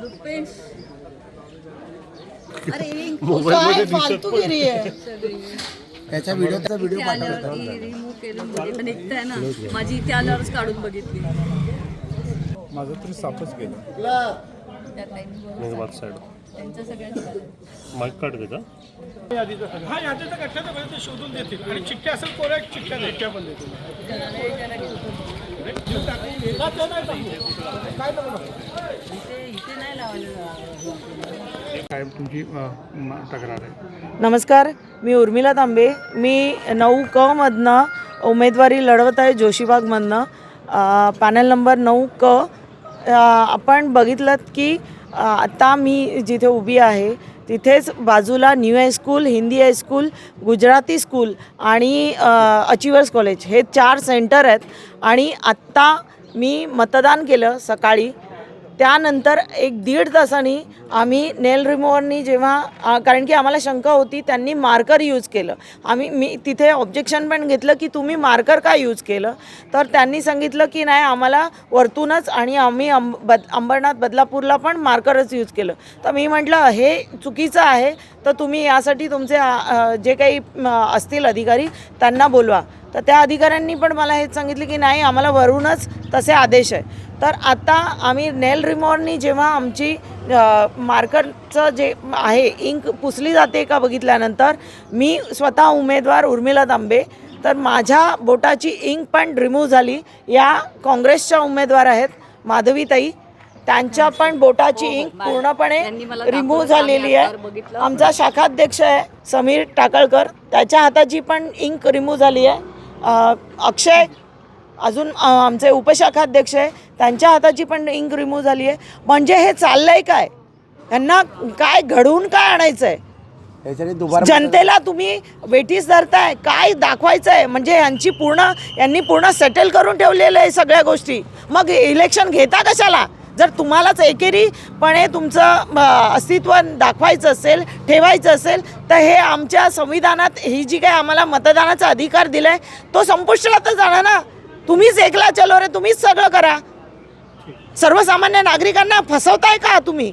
Rupesh mobile फालतूगिरी आहे. त्याचा video आल्यावर रिमूव्ह केलं निघताय ना, माझी इथे आल्यावरच काढून बघितली. माझं तरी सापच गेलं. त्या टाइम त्यांच्या सगळ्यांचं माईक काढ त्याचा हा यादीचा कक्षाचा ते शोधून देतील आणि चिठ्ठ्या असेल कोऱ्या चिठ्ठ्या चिठ्ठ्या पण देतील. इथे नाही लावायला. काय तुमची तक्रार आहे? नमस्कार, मी उर्मिला तांबे. मी 9क मधनं उमेदवारी लढवत आहे, जोशीबागमधनं. Panel number 9क. आपण बघितलं की आता मी जिथे उभी आहे तिथेच बाजूला new high school, Hindi high school, Gujarati school आणि अचिव्हर्स कॉलेज हे 4 सेंटर आहेत. आणि आत्ता मी मतदान केलं सकाळी. त्यानंतर 1-1.5 तासांनी आम्ही नेल रिमूव्हरनी जेव्हा, कारण की आम्हाला शंका होती, त्यांनी मार्कर यूज केलं. मी तिथे ऑब्जेक्शन पण घेतलं की तुम्ही मार्कर का यूज केलं. तर त्यांनी सांगितलं की नाही, आम्हाला वरतूनच आणि आम्ही अंबरनाथ बदलापूरला पण मार्करच यूज केलं. तर मी म्हटलं हे चुकीचं आहे, तर तुम्ही यासाठी तुमचे जे काही असतील अधिकारी त्यांना बोलवा. तर त्या अधिकाऱ्यांनी पण मला हेच सांगितलं की नाही, आम्हाला वरूनच तसे आदेश आहे. तर आता आम्ही नेल रिमूव्हरनी जेव्हा आमची मार्करचं जे आहे इंक पुसली जाते का बघितल्यानंतर, मी स्वतः उमेदवार उर्मिला तांबे, तर माझ्या बोटाची इंक पण रिमूव्ह झाली. या काँग्रेसच्या उमेदवार आहेत माधवीताई, त्यांच्या पण बोटाची इंक पूर्णपणे रिमूव्ह झालेली आहे. आमचा शाखाध्यक्ष आहे समीर टाकळकर, त्याच्या हाताची पण इंक रिमूव्ह झाली आहे. अक्षय अजून आमचे उपशाखाध्यक्ष आहे, त्यांच्या हाताची पण इंक रिमूव्ह झाली आहे. म्हणजे हे चाललंय काय? यांना काय घडवून काय आणायचं आहे? जनतेला तुम्ही वेठीस धरताय, काय दाखवायचं आहे? म्हणजे यांनी पूर्ण सेटल करून ठेवलेलं आहे सगळ्या गोष्टी. मग इलेक्शन घेता कशाला? जर तुम्हालाच एकेरीपणे तुमचं अस्तित्व दाखवायचं असेल, ठेवायचं असेल, तर हे आमच्या संविधानात ही जी काय आम्हाला मतदानाचा अधिकार दिला आहे तो संपुष्टात जाणार ना. तुम्हीच एकला चलो रे, तुम्हीच सगळं करा. सर्वसामान्य नागरिकांना फसवताय का तुम्ही?